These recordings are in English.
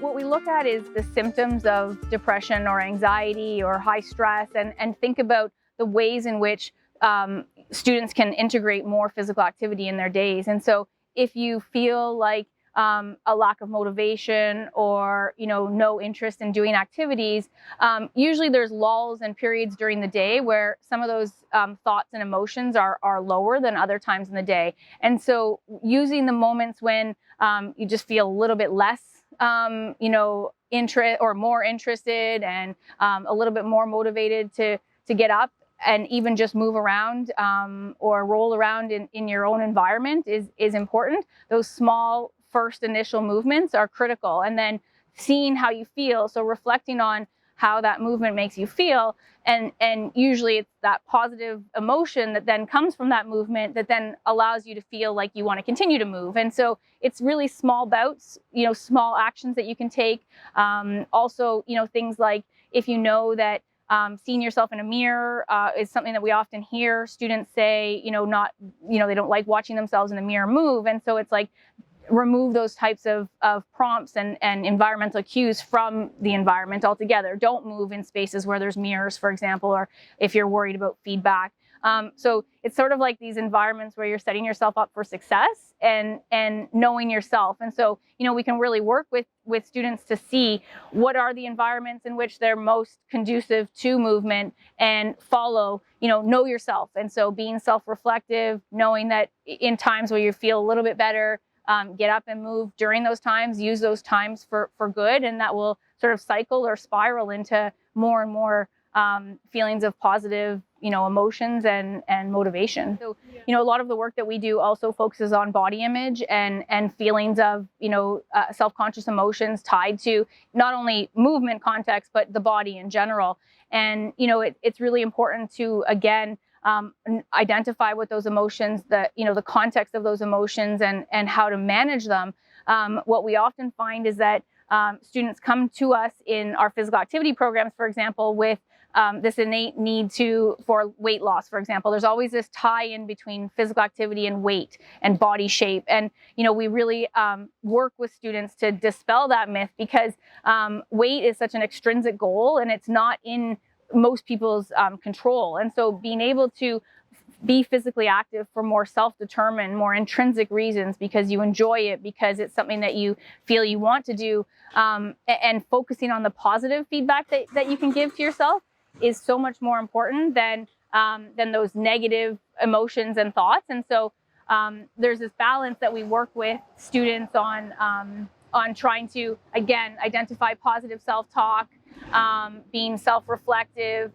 what we look at is the symptoms of depression or anxiety or high stress, and think about the ways in which students can integrate more physical activity in their days. And so if you feel like a lack of motivation or no interest in doing activities, usually there's lulls and periods during the day where some of those thoughts and emotions are lower than other times in the day. And so using the moments when you just feel a little bit less interest or more interested and a little bit more motivated to get up and even just move around or roll around in your own environment is important. Those small first initial movements are critical, and then seeing how you feel, so reflecting on how that movement makes you feel, and usually it's that positive emotion that then comes from that movement that then allows you to feel like you want to continue to move. And so it's really small bouts, small actions that you can take. Also, things like if you know that seeing yourself in a mirror is something that we often hear students say, they don't like watching themselves in the mirror move. And so it's like, remove those types of prompts and environmental cues from the environment altogether. Don't move in spaces where there's mirrors, for example, or if you're worried about feedback. So it's sort of like these environments where you're setting yourself up for success and knowing yourself. And so, we can really work with students to see what are the environments in which they're most conducive to movement and follow, know yourself. And so being self-reflective, knowing that in times where you feel a little bit better, get up and move during those times, use those times for good, and that will sort of cycle or spiral into more and more feelings of positive, emotions and motivation. So, a lot of the work that we do also focuses on body image and feelings of, self-conscious emotions tied to not only movement context, but the body in general. And, it's really important to, again, identify what those emotions, the context of those emotions and how to manage them. What we often find is that students come to us in our physical activity programs, for example, with this innate need for weight loss, for example. There's always this tie-in between physical activity and weight and body shape. And, we really work with students to dispel that myth, because weight is such an extrinsic goal and it's not in most people's control. And so being able to be physically active for more self-determined, more intrinsic reasons, because you enjoy it, because it's something that you feel you want to do, and focusing on the positive feedback that you can give to yourself is so much more important than those negative emotions and thoughts. And so there's this balance that we work with students on trying to, again, identify positive self-talk, being self-reflective,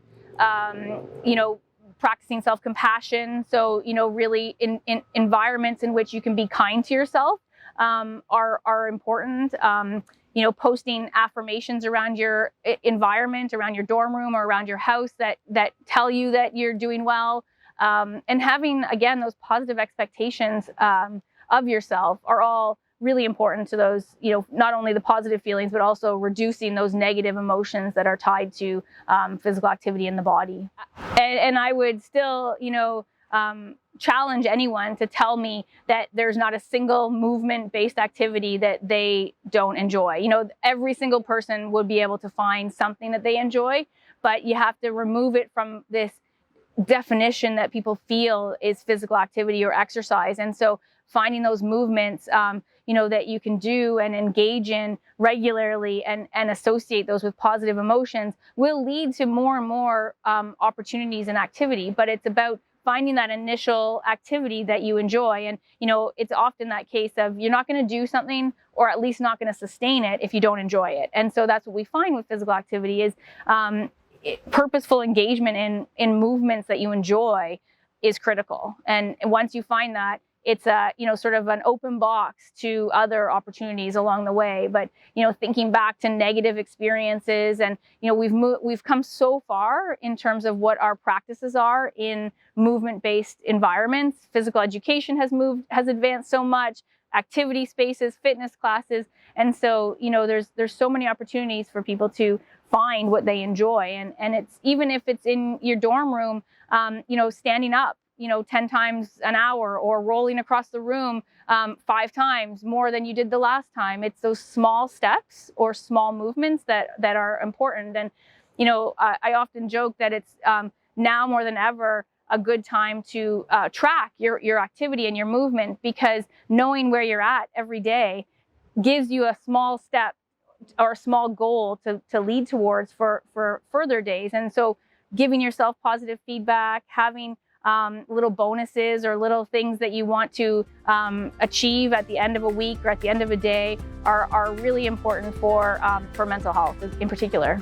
practicing self-compassion. So, really in environments in which you can be kind to yourself are important. Posting affirmations around your environment, around your dorm room or around your house that tell you that you're doing well, and having, again, those positive expectations of yourself are all really important to those, not only the positive feelings, but also reducing those negative emotions that are tied to physical activity in the body. And I would still, challenge anyone to tell me that there's not a single movement-based activity that they don't enjoy. Every single person would be able to find something that they enjoy, but you have to remove it from this definition that people feel is physical activity or exercise. And so finding those movements, that you can do and engage in regularly and associate those with positive emotions will lead to more and more opportunities and activity. But it's about finding that initial activity that you enjoy. And, it's often that case of you're not going to do something, or at least not going to sustain it, if you don't enjoy it. And so that's what we find with physical activity is purposeful engagement in movements that you enjoy is critical. And once you find that, it's sort of an open box to other opportunities along the way. But, thinking back to negative experiences, and, we've come so far in terms of what our practices are in movement-based environments. Physical education has advanced so much, activity spaces, fitness classes. And so, there's so many opportunities for people to find what they enjoy. And it's, even if it's in your dorm room, standing up 10 times an hour, or rolling across the room 5 times more than you did the last time. It's those small steps or small movements that are important. And I often joke that it's now more than ever a good time to track your activity and your movement, because knowing where you're at every day gives you a small step or a small goal to lead towards for further days. And so giving yourself positive feedback, having little bonuses or little things that you want to achieve at the end of a week or at the end of a day are really important for mental health in particular.